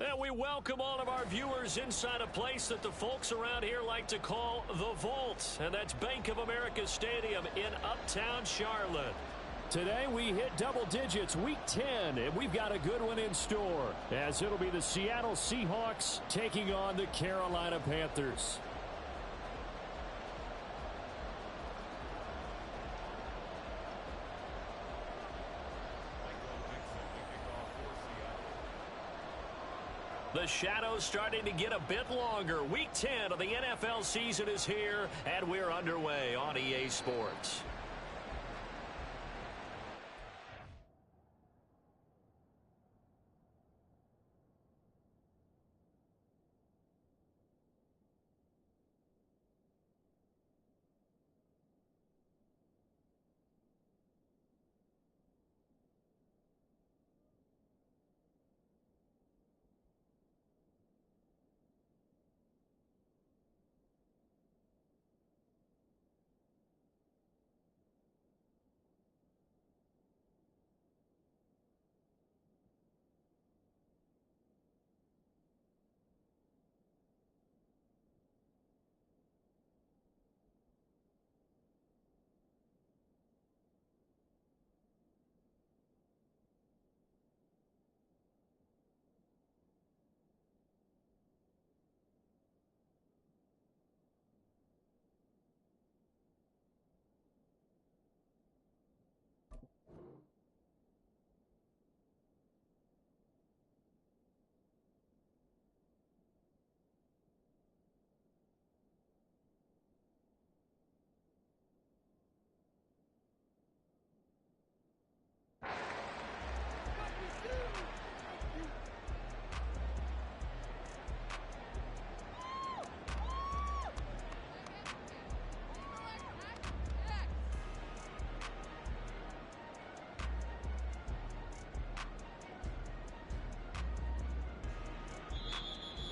And we welcome all of our viewers inside a place that the folks around here like to call the Vault. And that's Bank of America Stadium in Uptown Charlotte. Today we hit double digits, week 10, and we've got a good one in store, as it'll be the Seattle Seahawks taking on the Carolina Panthers. The shadows starting to get a bit longer. Week 10 of the NFL season is here, and we're underway on EA Sports.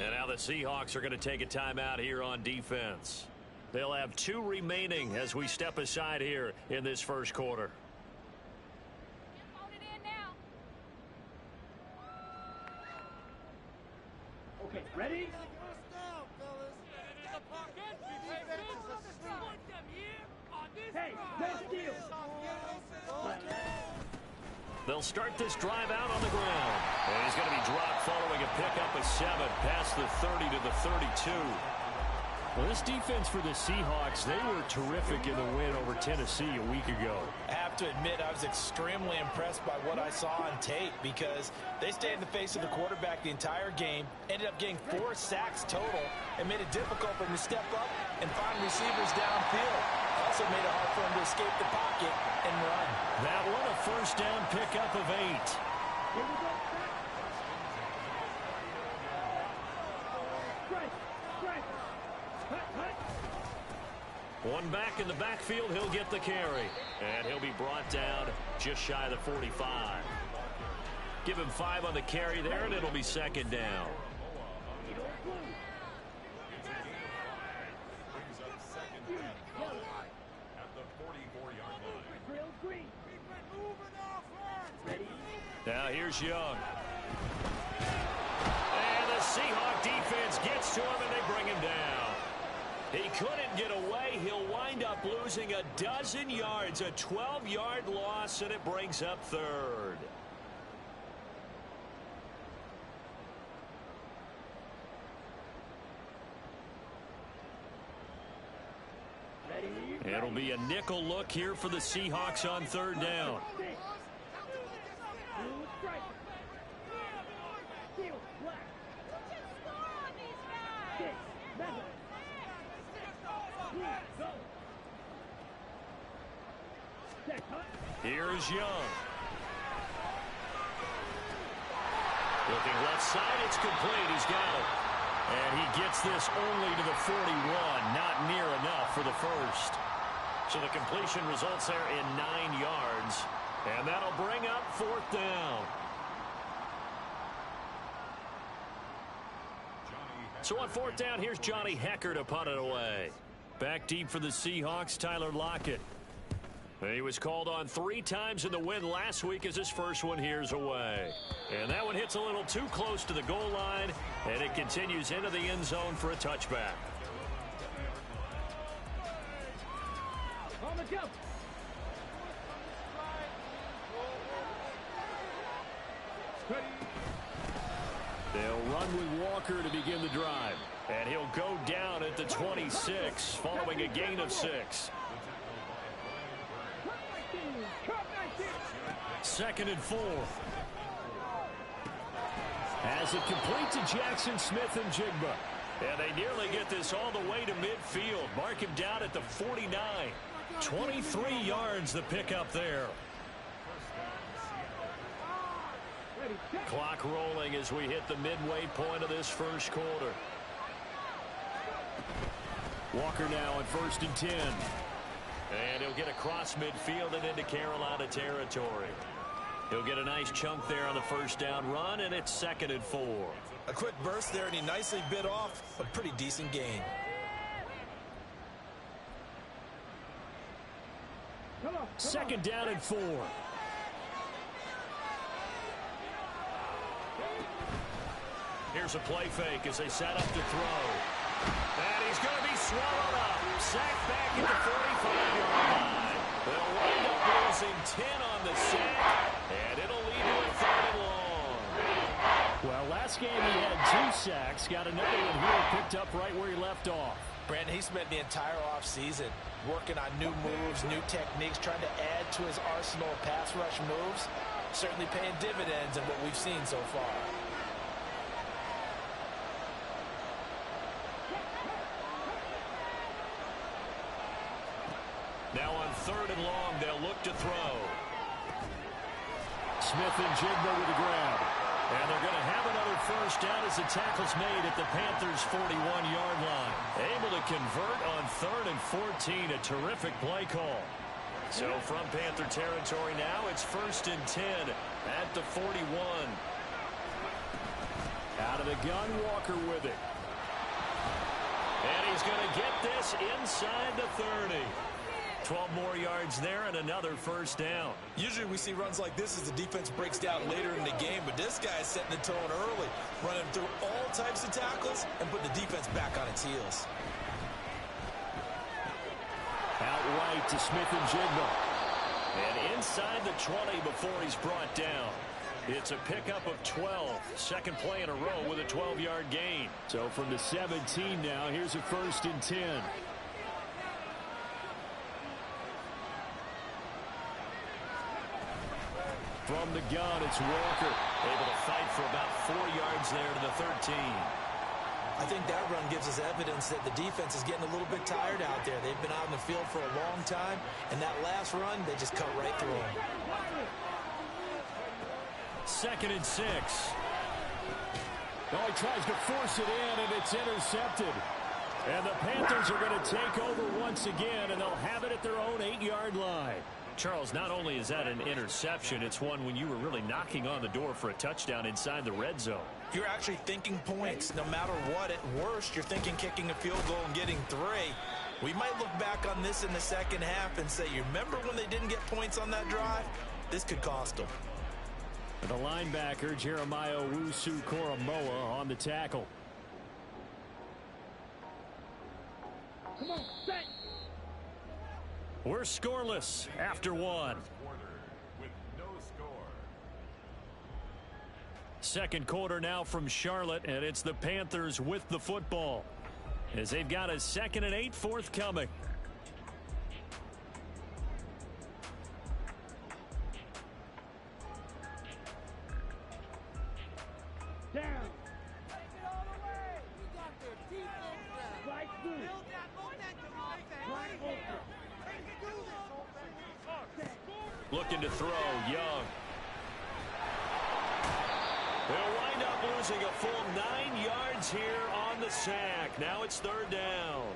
And now the Seahawks are going to take a timeout here on defense. They'll have 2 remaining as we step aside here in this first quarter. Okay, ready? Hey, no steal! They'll start this drive out on the ground. And he's going to be dropped following a pickup of 7 past the 30 to the 32. Well, this defense for the Seahawks, they were terrific in the win over Tennessee a week ago. I have to admit, I was extremely impressed by what I saw on tape because they stayed in the face of the quarterback the entire game, ended up getting 4 sacks total, and made it difficult for him to step up and find receivers downfield. Also made it hard for him to escape the pocket and run. That one a first down pickup of 8. Here we go. One back in the backfield, he'll get the carry. And he'll be brought down just shy of the 45. Give him 5 on the carry there, and it'll be second down. Now here's Young. And the Seahawk defense gets to him, and they bring him down. He couldn't get away. He'll wind up losing a dozen yards, a 12-yard loss, and it brings up third. It'll be a nickel look here for the Seahawks on third down. Here's Young. Looking left side, it's complete. He's got it. And he gets this only to the 41. Not near enough for the first. So the completion results there in 9 yards. And that'll bring up 4th down. So on 4th down, here's Johnny Hecker to punt it away. Back deep for the Seahawks, Tyler Lockett. He was called on 3 times in the win last week as his first one here's away. And that one hits a little too close to the goal line, and it continues into the end zone for a touchback. On the jump. They'll run with Walker to begin the drive. And he'll go down at the 26 following a gain of 6. 2nd and 4. As it complete to Jackson Smith and Jigba. And they nearly get this all the way to midfield. Mark him down at the 49. 23 yards the pickup there. Clock rolling as we hit the midway point of this first quarter. Walker now on 1st and 10. And he'll get across midfield and into Carolina territory. He'll get a nice chunk there on the first down run, and it's 2nd and 4. A quick burst there, and he nicely bit off a pretty decent gain. Second down and 4. Here's a play fake as they set up to throw. And he's going to be swallowed up. Sacked back at the 45-yard line. They'll wind up losing 10 on the sack, and it'll lead to a 3rd and long. Well, last game he had 2 sacks. Got another one here picked up right where he left off. Brandon, he spent the entire offseason working on new moves, new techniques, trying to add to his arsenal of pass rush moves. Certainly paying dividends in what we've seen so far. Now on 3rd and long, they'll look to throw. Smith and Jigba with the grab. And they're going to have another first down as the tackle's made at the Panthers' 41-yard line. Able to convert on 3rd and 14. A terrific play call. So from Panther territory now, it's 1st and 10 at the 41. Out of the gun, Walker with it. And he's going to get this inside the 30. 12 more yards there and another first down. Usually we see runs like this as the defense breaks down later in the game, but this guy's setting the tone early, running through all types of tackles and putting the defense back on its heels. Out right to Smith and Jigba. And inside the 20 before he's brought down. It's a pickup of 12. Second play in a row with a 12-yard gain. So from the 17 now, here's a 1st and 10. From the gun, it's Walker. Able to fight for about 4 yards there to the 13. I think that run gives us evidence that the defense is getting a little bit tired out there. They've been out in the field for a long time, and that last run, they just cut right through them. 2nd and 6. Oh, he tries to force it in, and it's intercepted. And the Panthers are going to take over once again, and they'll have it at their own 8-yard line. Charles, not only is that an interception, it's one when you were really knocking on the door for a touchdown inside the red zone. You're actually thinking points. No matter what, at worst, you're thinking kicking a field goal and getting 3. We might look back on this in the second half and say, you remember when they didn't get points on that drive? This could cost them. The linebacker, Jeremiah Owusu-Koramoah, on the tackle. Come on, set. We're scoreless after 1. With no score. Second quarter now from Charlotte, and it's the Panthers with the football as they've got a 2nd and 8 forthcoming. Down. Take it all the way. We got their defense down. Right through. Build that momentum, offense. Right over. They can do this, offense. Looking to throw, Young. They'll wind up losing a full 9 yards here on the sack. Now it's 3rd down.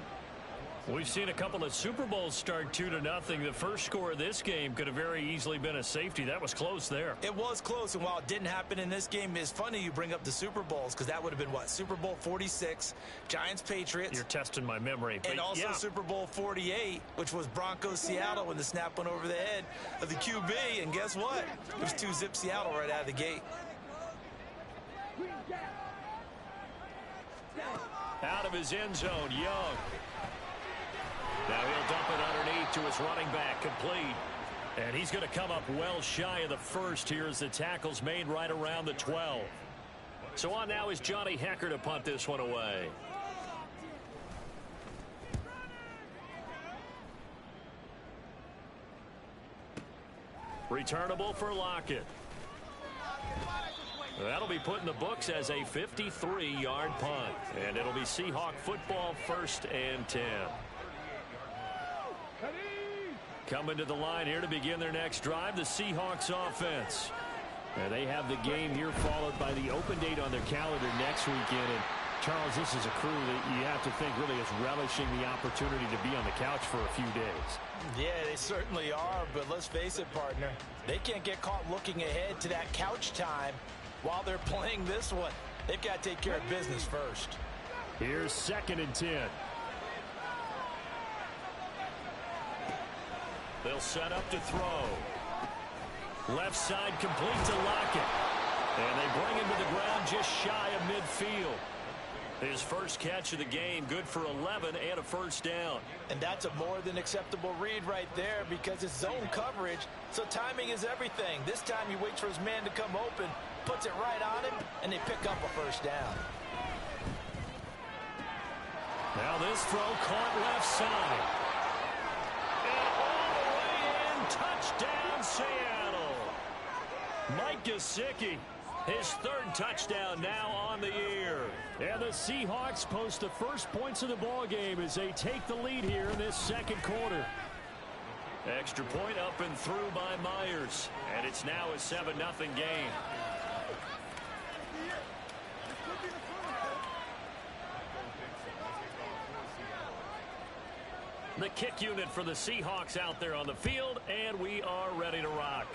We've seen a couple of Super Bowls start 2-0. The first score of this game could have very easily been a safety. That was close there. It was close, and while it didn't happen in this game, it's funny you bring up the Super Bowls because that would have been, what, Super Bowl 46, Giants-Patriots. You're testing my memory. And also Super Bowl 48, which was Broncos-Seattle when the snap went over the head of the QB. And guess what? It was 2-zip Seattle right out of the gate. Out of his end zone, Young. Now he'll dump it underneath to his running back, complete. And he's going to come up well shy of the first here as the tackle's made right around the 12. So on now is Johnny Hecker to punt this one away. Returnable for Lockett. That'll be put in the books as a 53-yard punt. And it'll be Seahawk football, 1st and 10. Coming to the line here to begin their next drive, the Seahawks offense. And they have the game here followed by the open date on their calendar next weekend. And Charles, this is a crew that you have to think really is relishing the opportunity to be on the couch for a few days. Yeah, they certainly are, but let's face it, partner. They can't get caught looking ahead to that couch time while they're playing this one. They've got to take care of business first. Here's 2nd and 10. They'll set up to throw. Left side complete to Lockett. And they bring him to the ground just shy of midfield. His first catch of the game, good for 11 and a first down. And that's a more than acceptable read right there because it's zone coverage, so timing is everything. This time he waits for his man to come open, puts it right on him, and they pick up a first down. Now this throw caught left side. Touchdown, Seattle. Mike Gesicki, his 3rd touchdown now on the year. And the Seahawks post the first points of the ball game as they take the lead here in this 2nd quarter. Extra point up and through by Myers. And it's now a 7-0 game. The kick unit for the Seahawks out there on the field, and we are ready to rock.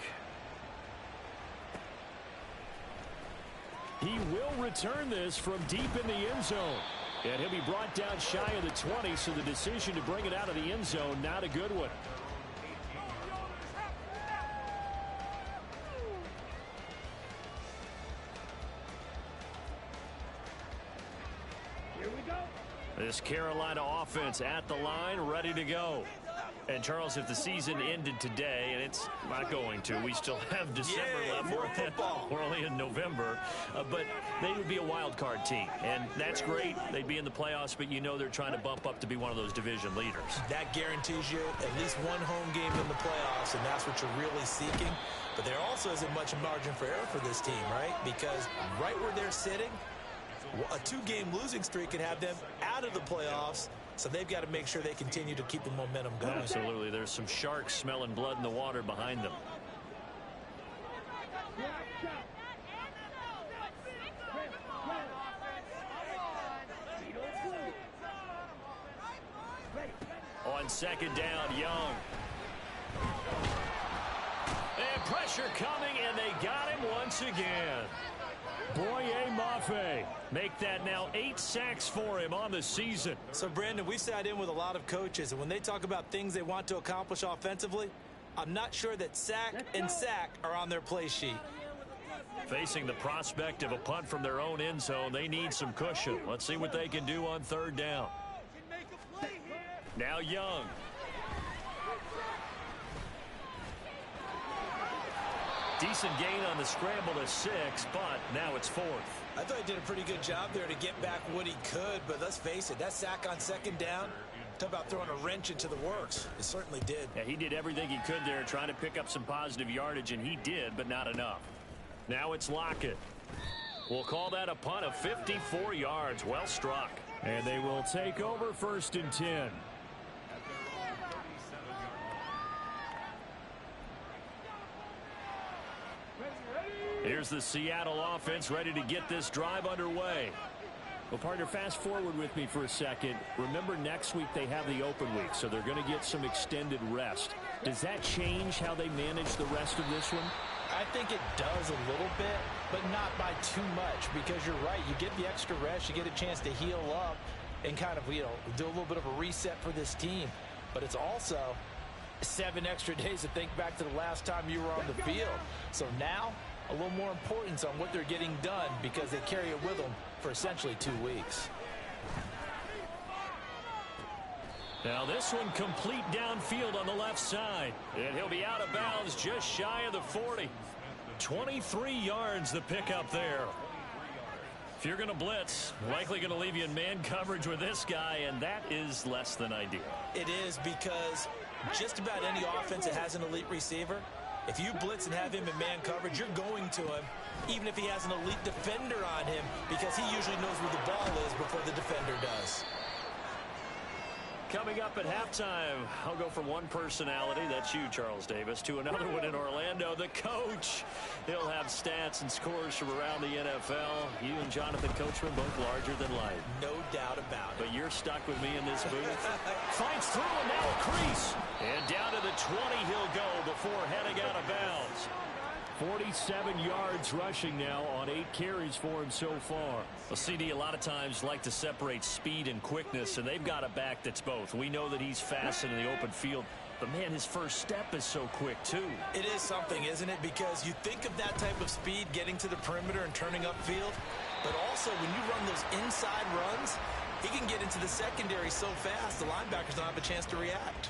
He will return this from deep in the end zone. And he'll be brought down shy of the 20, so the decision to bring it out of the end zone, not a good one. This Carolina offense at the line, ready to go. And, Charles, if the season ended today, and it's not going to, we still have December left. More football. We're only in November. But they would be a wild card team. And that's great. They'd be in the playoffs, but you know they're trying to bump up to be one of those division leaders. That guarantees you at least one home game in the playoffs, and that's what you're really seeking. But there also isn't much margin for error for this team, right? Because right where they're sitting, a 2-game losing streak can have them out of the playoffs, so they've got to make sure they continue to keep the momentum going. Absolutely. There's some sharks smelling blood in the water behind them. On 2nd down, Young. And pressure coming, and they got him once again. Boye Mafe make that now 8 sacks for him on the season. So, Brandon, we sat in with a lot of coaches, and when they talk about things they want to accomplish offensively, I'm not sure that sack and sack are on their play sheet. Facing the prospect of a punt from their own end zone, they need some cushion. Let's see what they can do on 3rd down. Now Young. Decent gain on the scramble to 6, but now it's 4th. I thought he did a pretty good job there to get back what he could, but let's face it, that sack on 2nd down, talk about throwing a wrench into the works. It certainly did. Yeah, he did everything he could there trying to pick up some positive yardage, and he did, but not enough. Now it's Lockett. We'll call that a punt of 54 yards. Well struck. And they will take over 1st and 10. Here's the Seattle offense ready to get this drive underway. Well, partner, fast forward with me for a second. Remember, next week they have the open week, so they're going to get some extended rest. Does that change how they manage the rest of this one? I think it does a little bit, but not by too much, because you're right. You get the extra rest, you get a chance to heal up and kind of, do a little bit of a reset for this team. But it's also 7 extra days to think back to the last time you were on the field. So now, a little more importance on what they're getting done because they carry it with them for essentially 2 weeks. Now this one complete downfield on the left side. And he'll be out of bounds just shy of the 40. 23 yards the pickup there. If you're going to blitz, likely going to leave you in man coverage with this guy, and that is less than ideal. It is, because just about any offense that has an elite receiver, if you blitz and have him in man coverage, you're going to him, even if he has an elite defender on him, because he usually knows where the ball is before the defender does. Coming up at halftime, I'll go from one personality, that's you, Charles Davis, to another one in Orlando, the coach. He'll have stats and scores from around the NFL. You and Jonathan Coachman both larger than life. No doubt about it. But you're stuck with me in this booth. Fights through and now a crease. And down to the 20 he'll go before heading out of bounds. 47 yards rushing now on 8 carries for him so far. Well, CD, a lot of times like to separate speed and quickness, and they've got a back that's both. We know that he's fast in the open field, but, man, his first step is so quick, too. It is something, isn't it? Because you think of that type of speed getting to the perimeter and turning upfield, but also when you run those inside runs, he can get into the secondary so fast the linebackers don't have a chance to react.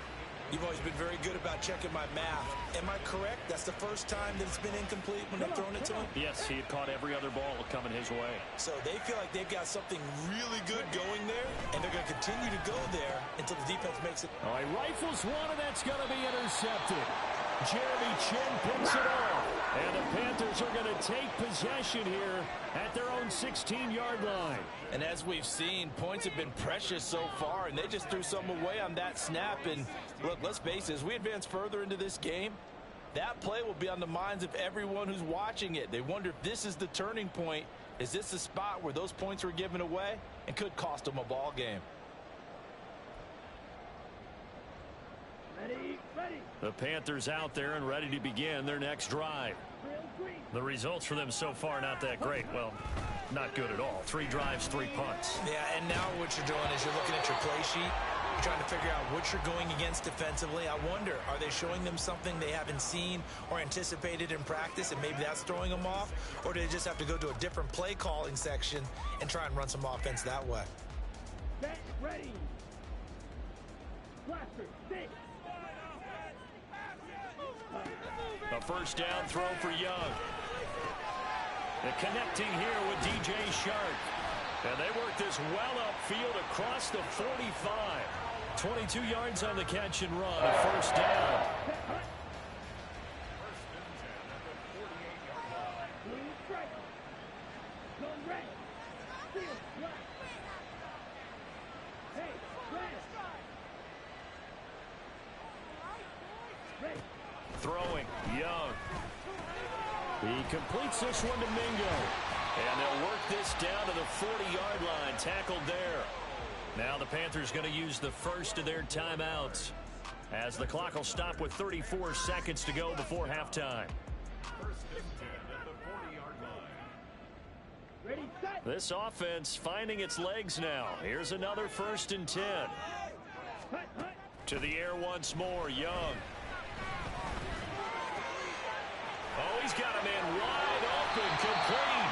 You've always been very good about checking my math. Am I correct? That's the first time that it's been incomplete when they've thrown it to him? Yes, he had caught every other ball coming his way. So they feel like they've got something really good going there, and they're going to continue to go there until the defense makes it. All right, rifles one, and that's going to be intercepted. Jeremy Chin picks it off. And the Panthers are going to take possession here at their own 16-yard line. And as we've seen, points have been precious so far, and they just threw some away on that snap. And look, let's face it, as we advance further into this game, that play will be on the minds of everyone who's watching it. They wonder if this is the turning point. Is this the spot where those points were given away and could cost them a ball game? Ready, ready. The Panthers out there and ready to begin their next drive. The results for them so far not that great. Well, not good at all. 3 drives, 3 punts. Yeah, and now what you're doing is you're looking at your play sheet. You're trying to figure out what you're going against defensively. I wonder, are they showing them something they haven't seen or anticipated in practice, and maybe that's throwing them off? Or do they just have to go to a different play calling section and try and run some offense that way? Set, ready. Blaster, stick. A first down throw for Young. The connecting here with DJ Shark. And they work this well upfield across the 45. 22 yards on the catch and run. A first down. Throwing, Young. He completes this one to Mingo. And they'll work this down to the 40-yard line. Tackled there. Now the Panthers going to use the first of their timeouts, as the clock will stop with 34 seconds to go before halftime. First and 10 at the 40-yard line. Ready, set. This offense finding its legs now. Here's another first and 10. Hut, hut. To the air once more, Young. Oh, he's got a man wide open, complete.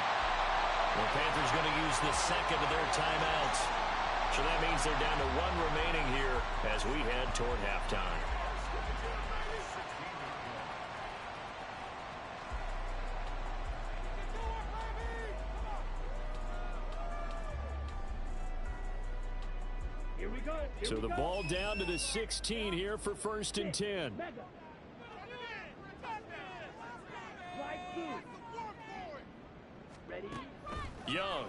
The Panthers going to use the second of their timeouts. So that means they're down to 1 remaining here as we head toward halftime. Here we go. Here So we the go. ball down to the 16 here for first and 10. Mega. Right through. Ready. Young.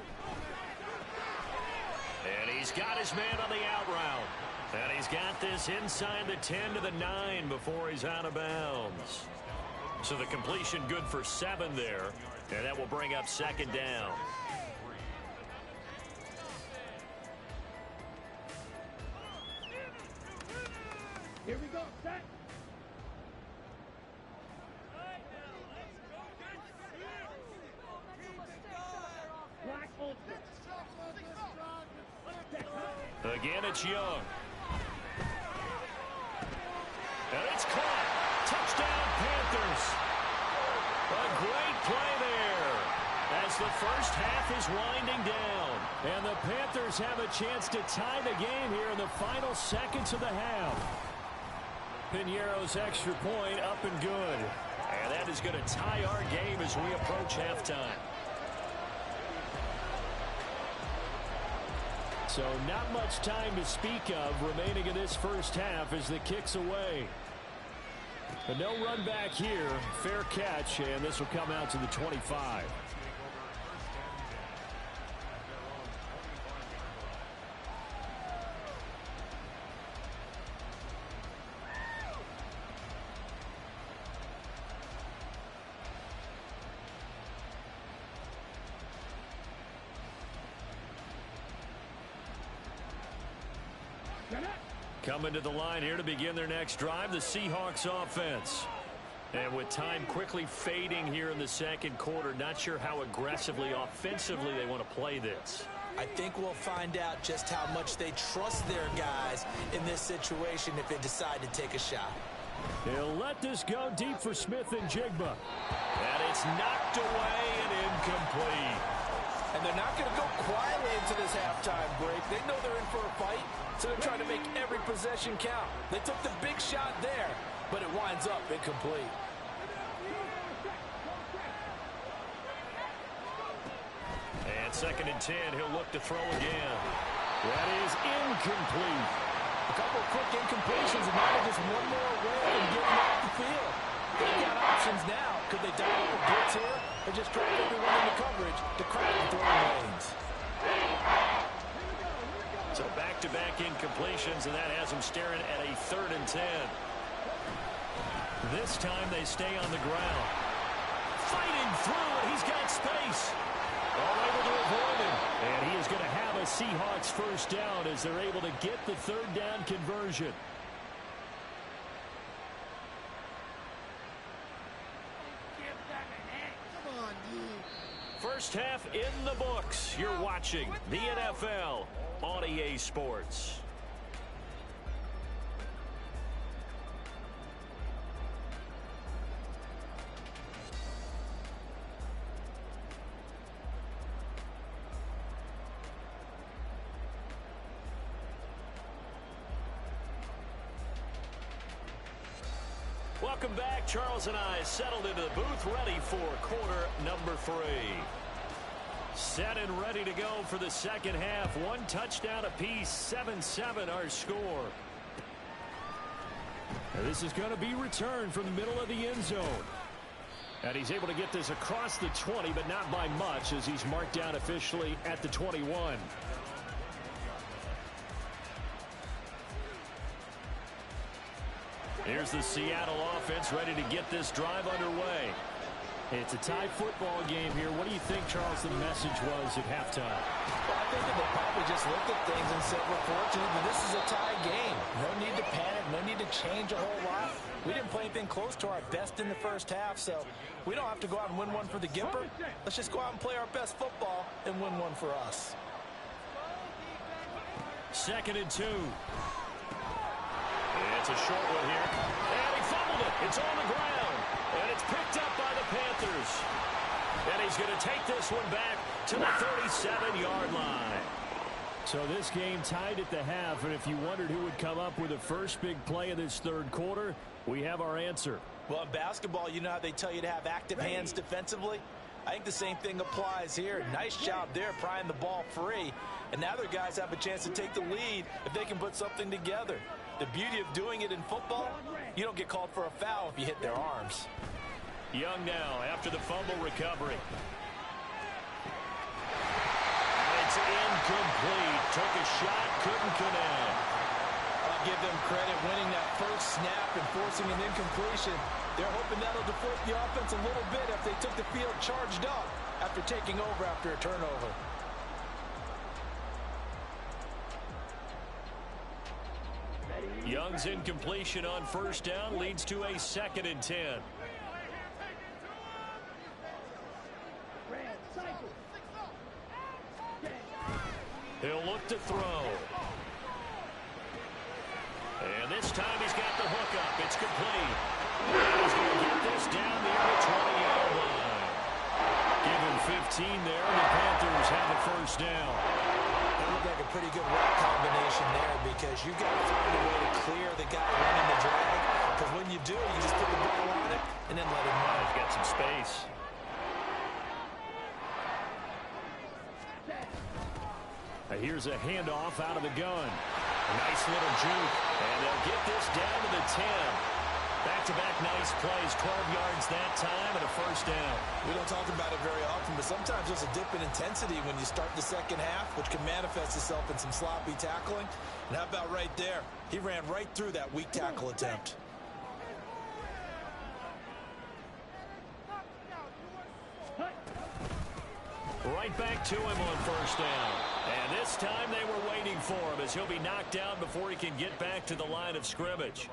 And he's got his man on the out route. And he's got this inside the 10 to the 9 before he's out of bounds. So the completion good for 7 there. And that will bring up second down. Here we go. Set. Black ultra. Again, it's Young. And it's caught. Touchdown, Panthers. A great play there as the first half is winding down. And the Panthers have a chance to tie the game here in the final seconds of the half. Piñeiro's extra point up and good. And that is going to tie our game as we approach halftime. So not much time to speak of remaining in this first half as the kick's away. But no run back here. Fair catch, and this will come out to the 25. Coming to the line here to begin their next drive, the Seahawks offense. And with time quickly fading here in the second quarter, not sure how aggressively, offensively they want to play this. I think we'll find out just how much they trust their guys in this situation if they decide to take a shot. They'll let this go deep for Smith and Jigba. And it's knocked away and incomplete. And they're not going to go quietly into this halftime break. They know they're in for a fight, so they're trying to make every possession count. They took the big shot there, but it winds up incomplete. And 2nd and 10, he'll look to throw again. That is incomplete. A couple of quick incompletions, and now they're just one more away from getting off the field. They've got options now. Could they dial up a blitz here, or just drop everyone into coverage to crack the throwing lanes? So back-to-back incompletions, and that has them staring at a 3rd and 10. This time they stay on the ground. Fighting through, and he's got space. All able to avoid him. And he is going to have a Seahawks first down as they're able to get the 3rd down conversion. First half in the books. You're watching the NFL on EA Sports. Welcome back. Charles and I settled into the booth, ready for quarter number 3. Set and ready to go for the second half. 1 touchdown apiece, 7-7 our score. And this is going to be returned from the middle of the end zone. And he's able to get this across the 20, but not by much as he's marked down officially at the 21. Here's the Seattle offense ready to get this drive underway. It's a tie football game here. What do you think, Charles, the message was at halftime? Well, I think that they probably just looked at things and said, we're fortunate that this is a tie game. No need to panic, no need to change a whole lot. We didn't play anything close to our best in the first half, so we don't have to go out and win one for the Gimper. Let's just go out and play our best football and win one for us. 2nd and 2. It's a short one here. And he fumbled it. It's on the ground. And it's picked up by the Panthers. And he's going to take this one back to the 37-yard line. So this game tied at the half, and if you wondered who would come up with the first big play of this 3rd quarter, we have our answer. Well, in basketball, you know how they tell you to have active hands defensively? I think the same thing applies here. Nice job there prying the ball free. And now their guys have a chance to take the lead if they can put something together. The beauty of doing it in football, you don't get called for a foul if you hit their arms. Young now after the fumble recovery. It's incomplete. Took a shot, couldn't connect. I'll give them credit winning that first snap and forcing an incompletion. They're hoping that'll deflate the offense a little bit if they took the field charged up after taking over after a turnover. Young's incompletion on first down leads to a 2nd and 10. He'll look to throw. And this time he's got the hook up. It's complete. He's going to get this down near the 20-yard line. Give him 15 there, and the Panthers have a first down. That looked like a pretty good route combination there because you've got to find a way to clear the guy running the drag. Because when you do, you just put the ball on it and then let him run. He's got some space. Here's a handoff out of the gun. A nice little juke. And they'll get this down to the 10. Back-to-back nice plays. 12 yards that time and a first down. We don't talk about it very often, but sometimes there's a dip in intensity when you start the second half, which can manifest itself in some sloppy tackling. And how about right there? He ran right through that weak tackle attempt. Right back to him on first down. And this time they were waiting for him as he'll be knocked down before he can get back to the line of scrimmage.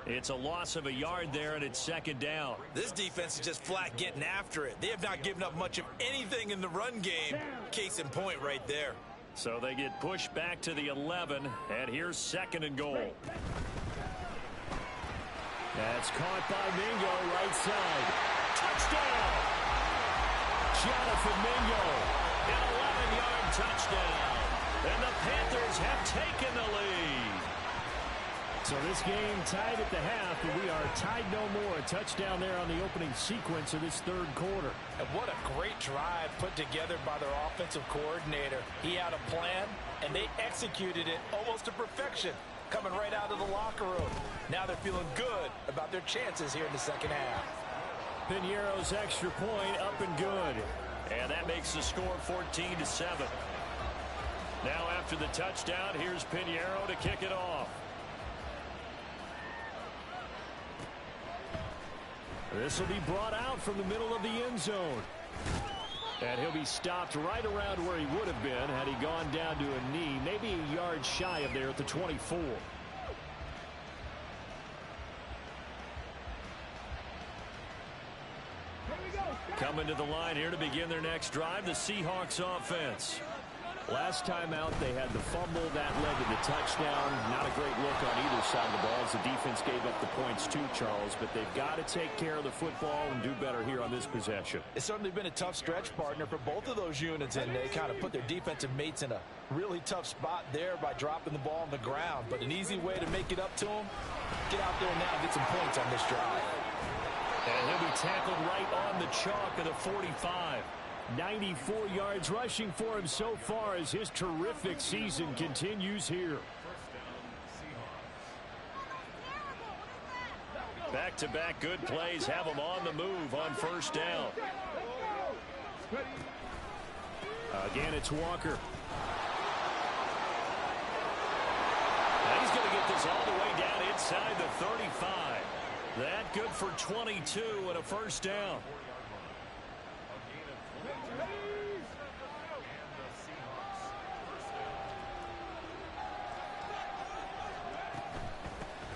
It's a loss of a yard there, and it's 2nd down. This defense is just flat getting after it. They have not given up much of anything in the run game. Case in point right there. So they get pushed back to the 11, and here's 2nd and goal. That's caught by Mingo, right side. Touchdown! Jonathan Mingo, an 11-yard touchdown. And the Panthers have taken the lead. So this game tied at the half, but we are tied no more. A touchdown there on the opening sequence of this 3rd quarter. And what a great drive put together by their offensive coordinator. He had a plan, and they executed it almost to perfection, coming right out of the locker room. Now they're feeling good about their chances here in the second half. Piñeiro's extra point up and good. And that makes the score 14-7. Now after the touchdown, here's Piñeiro to kick it off. This will be brought out from the middle of the end zone. And he'll be stopped right around where he would have been had he gone down to a knee, maybe a yard shy of there at the 24. Coming to the line here to begin their next drive, the Seahawks offense. Last time out, they had the fumble. That led to the touchdown. Not a great look on either side of the ball as the defense gave up the points too, Charles. But they've got to take care of the football and do better here on this possession. It's certainly been a tough stretch, partner, for both of those units, and they kind of put their defensive mates in a really tough spot there by dropping the ball on the ground. But an easy way to make it up to them, get out there now and get some points on this drive. And he'll be tackled right on the chalk of the 45. 94 yards rushing for him so far as his terrific season continues here. Back-to-back good plays have him on the move on first down. Again, it's Walker. Now he's going to get this all the way down inside the 35. That good for 22 and a first down.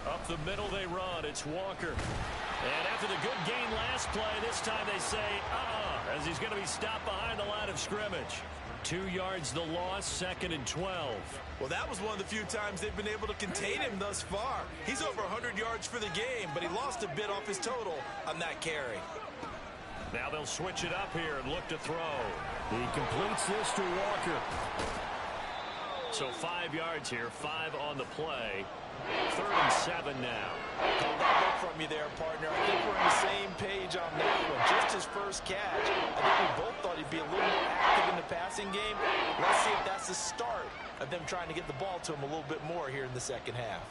Up the middle they run. It's Walker. And after the good gain last play, this time they say, as he's going to be stopped behind the line of scrimmage. 2 yards the loss, 2nd and 12. Well, that was one of the few times they've been able to contain him thus far. He's over 100 yards for the game, but he lost a bit off his total on that carry. Now they'll switch it up here and look to throw. He completes this to Walker. So 5 yards here, 5 on the play. 3rd and 7 now. Call that look from you there, partner. I think we're on the same page on that one. Just his first catch. I think we both thought he'd be a little more active in the passing game. Let's see if that's the start of them trying to get the ball to him a little bit more here in the second half.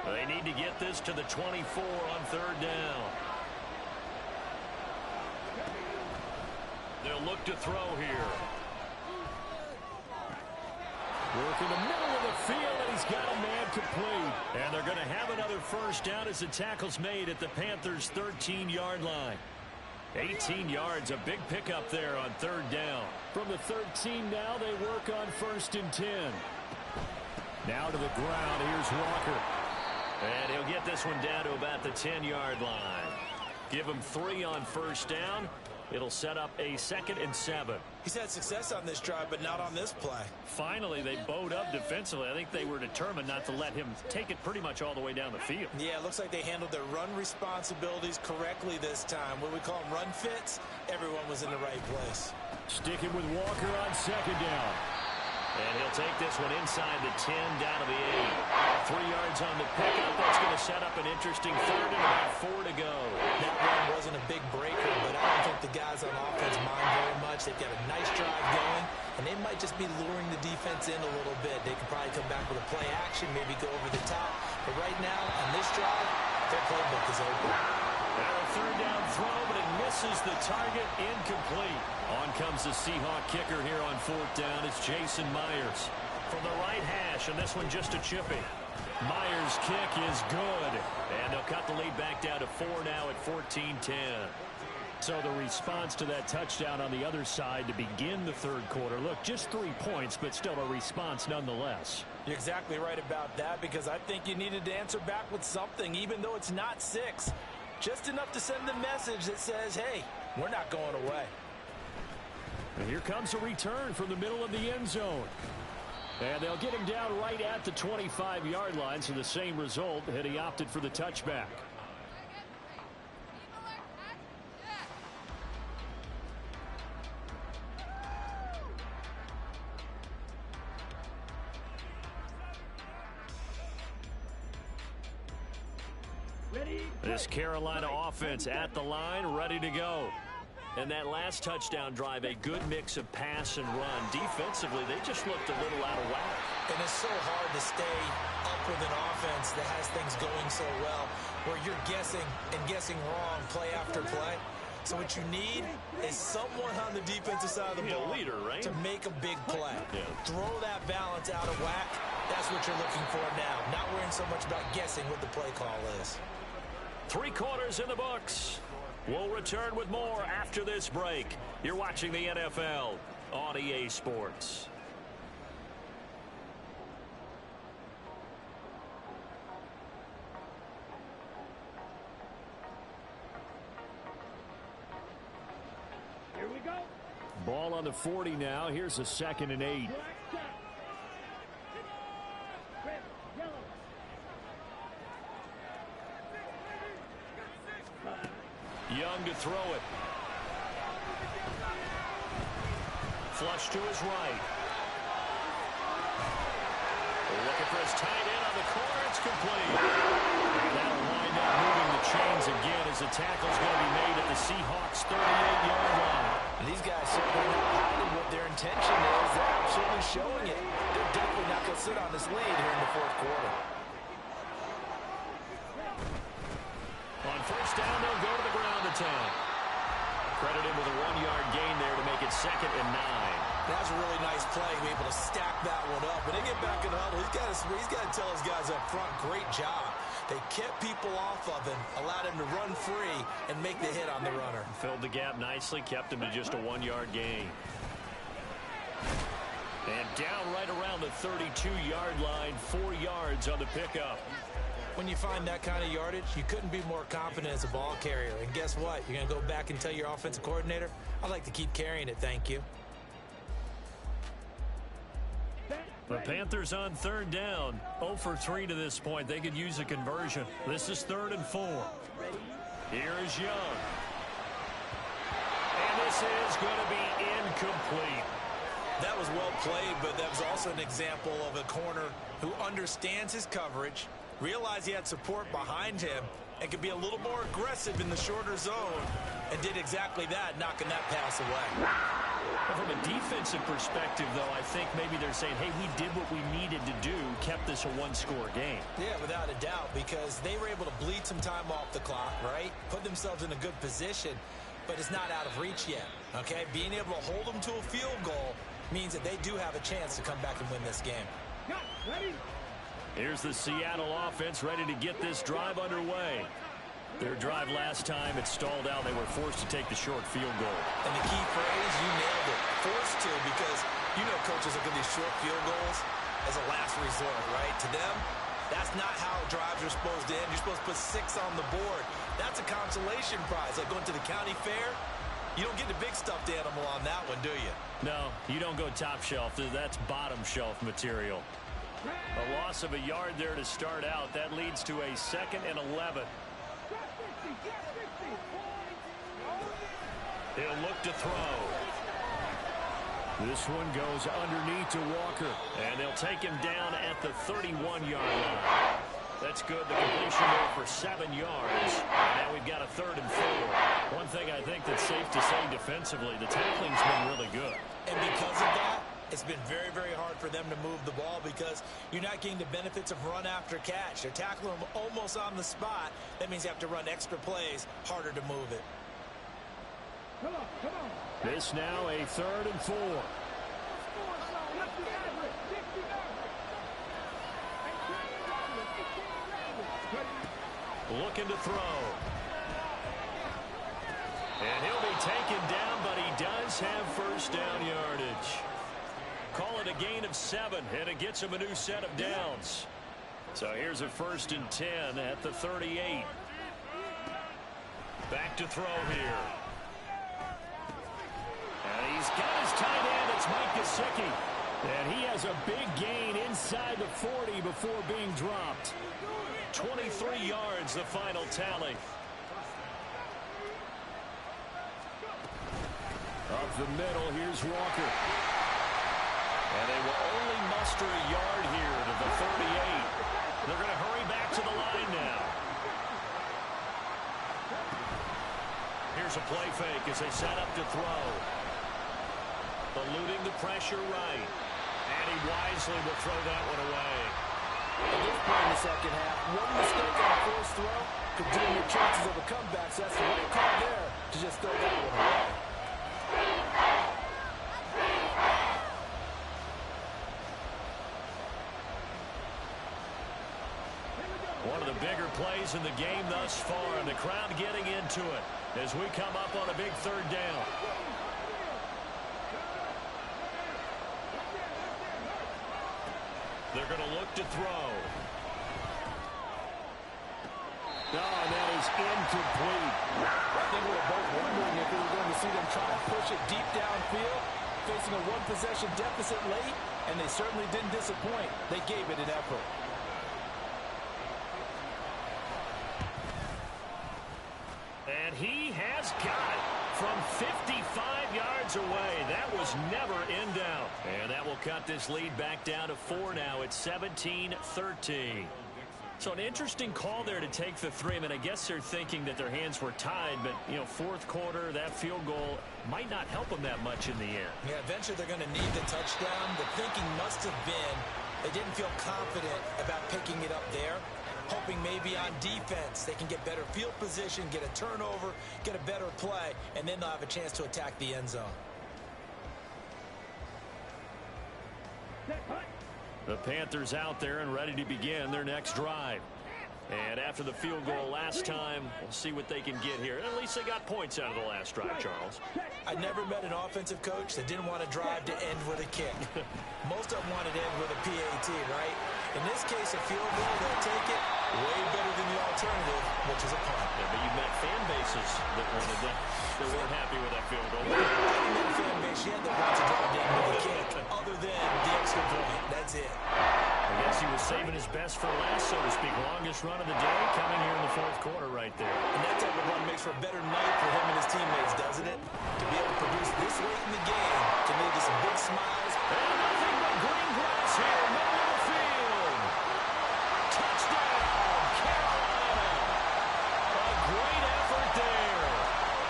They need to get this to the 24 on 3rd down. They'll look to throw here. Work in the middle of the field, and he's got a man complete. And they're going to have another first down as the tackle's made at the Panthers' 13-yard line. 18 yards, a big pickup there on third down. From the 13 now, they work on 1st and 10. Now to the ground, here's Walker. And he'll get this one down to about the 10-yard line. Give him 3 on 1st down. It'll set up a 2nd and 7. He's had success on this drive, but not on this play. Finally, they bowed up defensively. I think they were determined not to let him take it pretty much all the way down the field. Yeah, it looks like they handled their run responsibilities correctly this time. What we call them run fits, everyone was in the right place. Sticking with Walker on 2nd down. And he'll take this one inside the 10 down to the 8. 3 yards on the pickup. That's going to set up an interesting 3rd and about 4 to go. That run wasn't a big breaker, but I don't think the guys on offense mind very much. They've got a nice drive going, and they might just be luring the defense in a little bit. They could probably come back with a play action, maybe go over the top. But right now, on this drive, their playbook is open. Now a 3rd down throw, but it misses the target, incomplete. On comes the Seahawk kicker here on 4th down. It's Jason Myers from the right hash, and this one just a chippy. Myers' kick is good, and they'll cut the lead back down to 4 now at 14-10. So the response to that touchdown on the other side to begin the 3rd quarter. Look, just 3 points, but still a response nonetheless. You're exactly right about that, because I think you needed to answer back with something, even though it's not 6. Just enough to send the message that says, hey, we're not going away. And here comes a return from the middle of the end zone. And they'll get him down right at the 25-yard line, so the same result, and he opted for the touchback. This Carolina offense at the line, ready to go. And that last touchdown drive, a good mix of pass and run. Defensively, they just looked a little out of whack. And it's so hard to stay up with an offense that has things going so well, where you're guessing and guessing wrong play after play. So what you need is someone on the defensive side of the ball leader, right? to make a big play. Yeah. Throw that balance out of whack. That's what you're looking for now. Not worrying so much about guessing what the play call is. 3 quarters in the books. We'll return with more after this break. You're watching the NFL on EA Sports. Here we go. Ball on the 40 now. Here's a 2nd and 8. Red, yellow. Young to throw it. Flush to his right. Looking for his tight end on the corner. It's complete. That'll wind up moving the chains again as the tackle's going to be made at the Seahawks' 38-yard line. And these guys certainly not hiding what their intention is. They're absolutely showing it. They're definitely not going to sit on this lead here in the 4th quarter. On 1st down, they'll go to the ground attack. Credit him with a 1-yard gain there to make it 2nd and 9. That was a really nice play, be able to stack that one up. When they get back in the huddle, he's got to tell his guys up front, great job. They kept people off of him, allowed him to run free, and make the hit on the runner. Filled the gap nicely, kept him to just a 1-yard gain. And down right around the 32-yard line, 4 yards on the pickup. When you find that kind of yardage, you couldn't be more confident as a ball carrier. And guess what? You're going to go back and tell your offensive coordinator, I'd like to keep carrying it, thank you. The Panthers on 3rd down. 0 for 3 to this point. They could use a conversion. This is 3rd and 4. Here is Young. And this is going to be incomplete. That was well played, but that was also an example of a corner who understands his coverage, realized he had support behind him, and could be a little more aggressive in the shorter zone, and did exactly that, knocking that pass away. Well, from a defensive perspective, though, I think maybe they're saying, hey, we did what we needed to do, kept this a 1-score game. Yeah, without a doubt, because they were able to bleed some time off the clock, right? Put themselves in a good position, but it's not out of reach yet, okay? Being able to hold them to a field goal means that they do have a chance to come back and win this game. Ready? Here's the Seattle offense ready to get this drive underway. Their drive last time, it stalled out. They were forced to take the short field goal. And the key phrase, you nailed it, forced to, because you know coaches look at these short field goals as a last resort, right? To them, that's not how drives are supposed to end. You're supposed to put 6 on the board. That's a consolation prize. Like going to the county fair, you don't get the big stuffed animal on that one, do you? No, you don't go top shelf. That's bottom shelf material. A loss of a yard there to start out. That leads to a 2nd and 11. He'll look to throw. This one goes underneath to Walker, and they'll take him down at the 31-yard line. That's good. The completion there for 7 yards. Now we've got a 3rd and 4. One thing I think that's safe to say defensively, the tackling's been really good. And because of that, it's been very, very hard for them to move the ball because you're not getting the benefits of run after catch. They're tackling them almost on the spot. That means you have to run extra plays, harder to move it. Come on, come on. This now a 3rd and 4. Looking to throw. And he'll be taken down, but he does have first down yardage. Call it a gain of 7, and it gets him a new set of downs. So here's a 1st and 10 at the 38. Back to throw here. And he's got his tight end. It's Mike Gesicki. And he has a big gain inside the 40 before being dropped. 23 yards, the final tally. Up the middle, here's Walker. And they will only muster a yard here to the 38. They're going to hurry back to the line now. Here's a play fake as they set up to throw. Eluding the pressure right. And he wisely will throw that one away. At this point in the second half, one mistake on a first throw could dim your chances of a comeback. So that's the right call there to just throw that one away. One of the bigger plays in the game thus far, and the crowd getting into it as we come up on a big 3rd down. They're going to look to throw. Oh, that is incomplete. I think we were both wondering if we were going to see them try to push it deep downfield, facing a 1-possession deficit late, and they certainly didn't disappoint. They gave it an effort. And he has got it from 55 yards away. That was never in doubt. And that will cut this lead back down to 4 now. It's 17-13. So an interesting call there to take the 3. I mean, I guess they're thinking that their hands were tied, but, you know, 4th quarter, that field goal might not help them that much in the end. Yeah, eventually they're going to need the touchdown. The thinking must have been they didn't feel confident about picking it up there, hoping maybe on defense they can get better field position, get a turnover, get a better play, and then they'll have a chance to attack the end zone. The Panthers out there and ready to begin their next drive. And after the field goal last time, we'll see what they can get here. At least they got points out of the last drive, Charles. I never met an offensive coach that didn't want to drive to end with a kick. Most of them wanted to end with a PAT, right? In this case, a field goal, they'll take it way better than the alternative, which is a punt. Yeah, but you've met fan bases that wanted that. They weren't happy with that field goal. I haven't met a fan base yet that wants to drive to end with a kick, other than the extra point. That's it. I guess he was saving his best for last, so to speak. Longest run of the day coming here in the 4th quarter right there. And that type of run makes for a better night for him and his teammates, doesn't it? To be able to produce this late in the game, to lead to some big smiles. And nothing but green grass here, middle of the field. Touchdown, Carolina. A great effort there.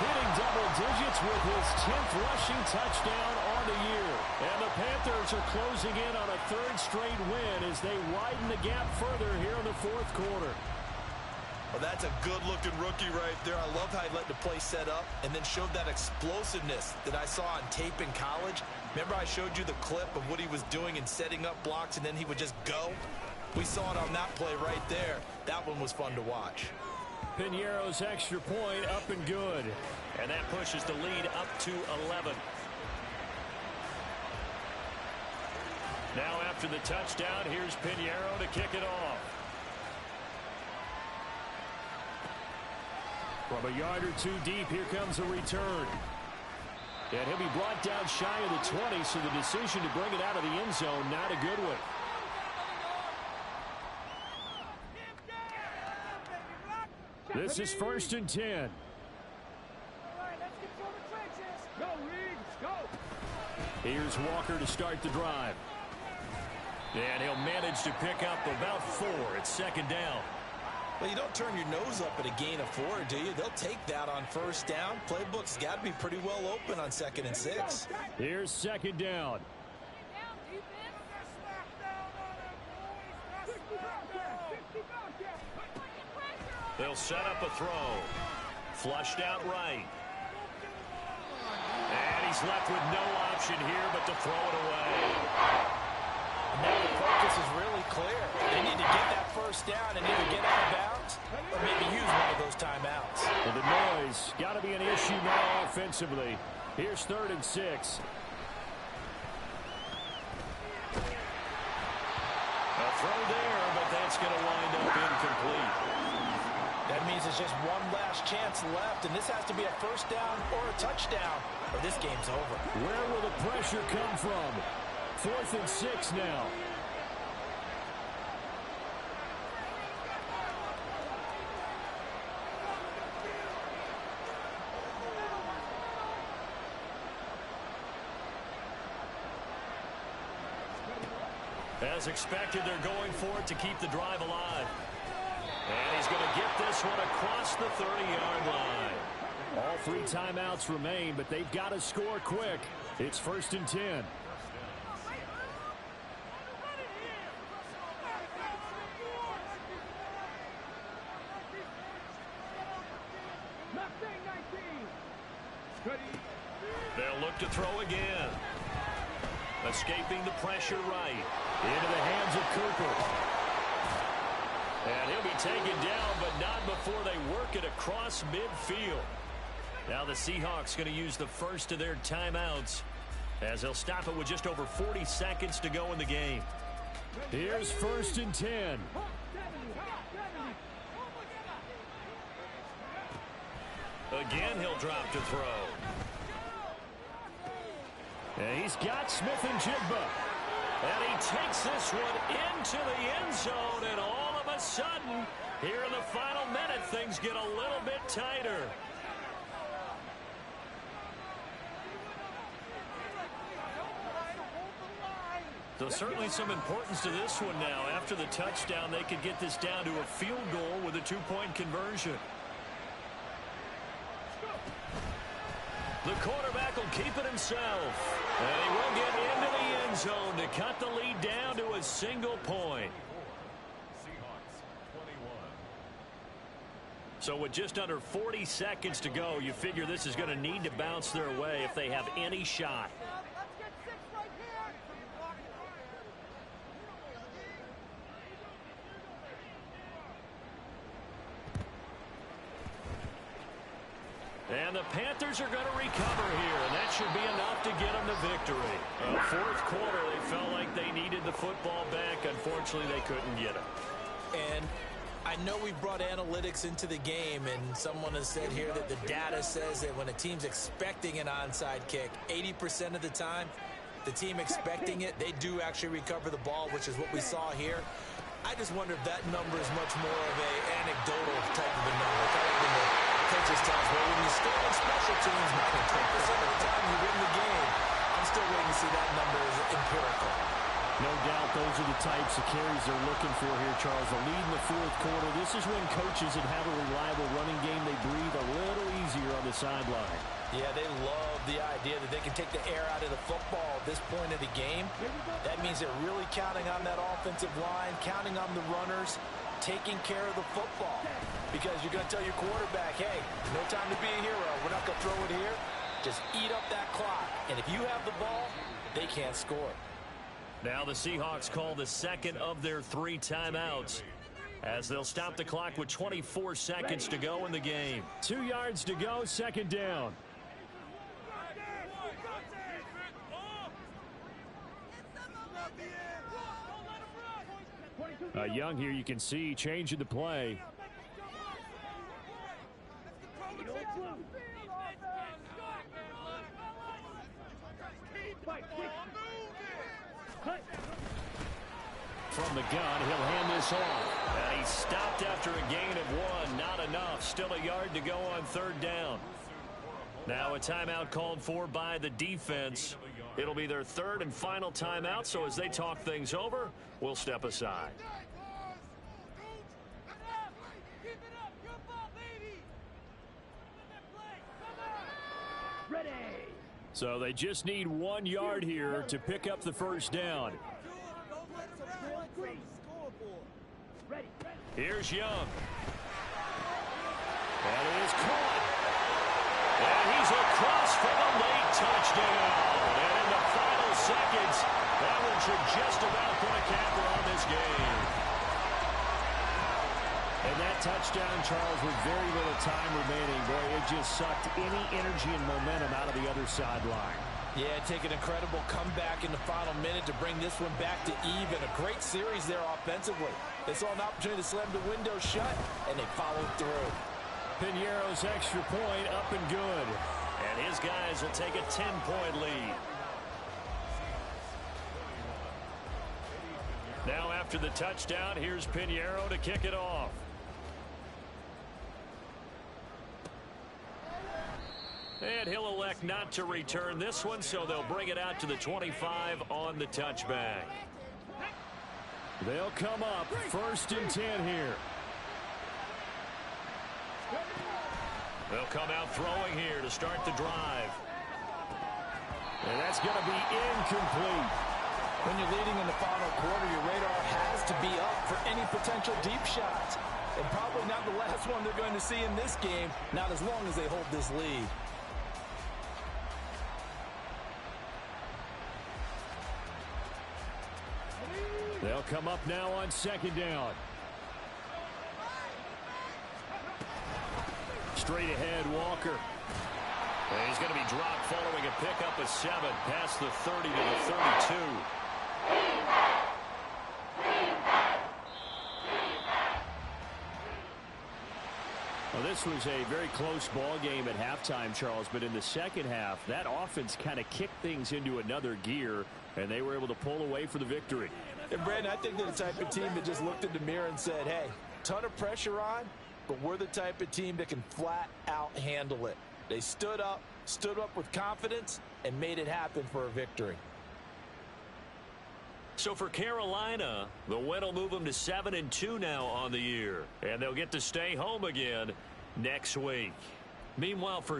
Hitting double digits with his 10th rushing touchdown on the year. And the Panthers are closing in on a 3rd straight win as they widen the gap further here in the 4th quarter. Well, that's a good-looking rookie right there. I love how he let the play set up and then showed that explosiveness that I saw on tape in college. Remember I showed you the clip of what he was doing and setting up blocks, and then he would just go? We saw it on that play right there. That one was fun to watch. Piñeiro's extra point up and good. And that pushes the lead up to 11. Now after the touchdown, here's Piñeiro to kick it off. From a yard or two deep, here comes a return. And he'll be brought down shy of the 20, so the decision to bring it out of the end zone, not a good one. This is 1st and 10. All right, let's control the trenches. Go, Reeves, go. Here's Walker to start the drive. And he'll manage to pick up about 4 at 2nd down. Well, you don't turn your nose up at a gain of 4, do you? They'll take that on 1st down. Playbook's got to be pretty well open on 2nd and 6. Here's 2nd down. They'll set up a throw. Flushed out right. And he's left with no option here but to throw it away. Now the focus is really clear. They need to get that 1st down and either get out of bounds or maybe use one of those timeouts. Well, the noise got to be an issue now offensively. Here's 3rd and 6. A throw there, but that's going to wind up incomplete. That means there's just one last chance left, and this has to be a 1st down or a touchdown, or this game's over. Where will the pressure come from? 4th and 6 now. As expected, they're going for it to keep the drive alive. And he's going to get this one across the 30-yard line. All 3 timeouts remain, but they've got to score quick. It's 1st and 10. They'll look to throw again. Escaping the pressure right. Into the hands of Cooper. And he'll be taken down, but not before they work it across midfield. Now the Seahawks going to use the first of their timeouts as they'll stop it with just over 40 seconds to go in the game. Here's 1st and 10. Again, he'll drop to throw. And he's got Smith and Jigba. And he takes this one into the end zone, and all of a sudden, here in the final minute, things get a little bit tighter. So certainly some importance to this one now. After the touchdown, they could get this down to a field goal with a 2-point conversion. The quarterback will keep it himself. And he will get into the end zone to cut the lead down to a single point. Seahawks 21. So with just under 40 seconds to go, you figure this is going to need to bounce their way if they have any shot. And the Panthers are going to recover here, and that should be enough to get them the victory. 4th quarter, they felt like they needed the football back. Unfortunately, they couldn't get it. And I know we brought analytics into the game, and someone has said here that the data says that when a team's expecting an onside kick, 80% of the time, the team expecting it, they do actually recover the ball, which is what we saw here. I just wonder if that number is much more of an anecdotal type of a number. Kind of when the coaches tell us, well, when you score on special teams, 10% of the time you win the game. I'm still waiting to see that number as empirical. No doubt those are the types of carries they're looking for here, Charles. The lead in the 4th quarter. This is when coaches that have a reliable running game, they breathe a little easier on the sideline. Yeah, they love the idea that they can take the air out of the football at this point of the game. That means they're really counting on that offensive line, counting on the runners, taking care of the football. Because you're going to tell your quarterback, hey, no time to be a hero. We're not going to throw it here. Just eat up that clock. And if you have the ball, they can't score. Now the Seahawks call the second of their 3 timeouts. as they'll stop the clock with 24 seconds to go in the game. 2 yards to go, second down. Young here, you can see changing the play. From the gun, he'll hand this off. And he stopped after a gain of 1. Not enough. Still a yard to go on third down. Now a timeout called for by the defense. It'll be their third and final timeout, so as they talk things over, we'll step aside. So they just need 1 yard here to pick up the first down. Here's Young. That is caught. And he's across for the late touchdown. And in the final seconds, that one should just about put a capper on this game. And that touchdown, Charles, with very little time remaining. Boy, it just sucked any energy and momentum out of the other sideline. Yeah, take an incredible comeback in the final minute to bring this one back to even. A great series there offensively. They saw an opportunity to slam the window shut, and they followed through. Piñeiro's extra point up and good. And his guys will take a 10-point lead. Now after the touchdown, here's Piñeiro to kick it off. And he'll elect not to return this one, so they'll bring it out to the 25 on the touchback. They'll come up 1st and 10 here. They'll come out throwing here to start the drive. And that's going to be incomplete. When you're leading in the final quarter, your radar has to be up for any potential deep shots. And probably not the last one they're going to see in this game, not as long as they hold this lead. They'll come up now on 2nd down. Straight ahead, Walker. And he's going to be dropped following a pickup of 7 past the 30 to the 32. Well, this was a very close ball game at halftime, Charles, but in the second half, that offense kind of kicked things into another gear, and they were able to pull away for the victory. And Brandon, I think they're the type of team that just looked in the mirror and said, hey, ton of pressure on, but we're the type of team that can flat out handle it. They stood up with confidence, and made it happen for a victory. So for Carolina, the win will move them to 7-2 now on the year. And they'll get to stay home again next week. Meanwhile, for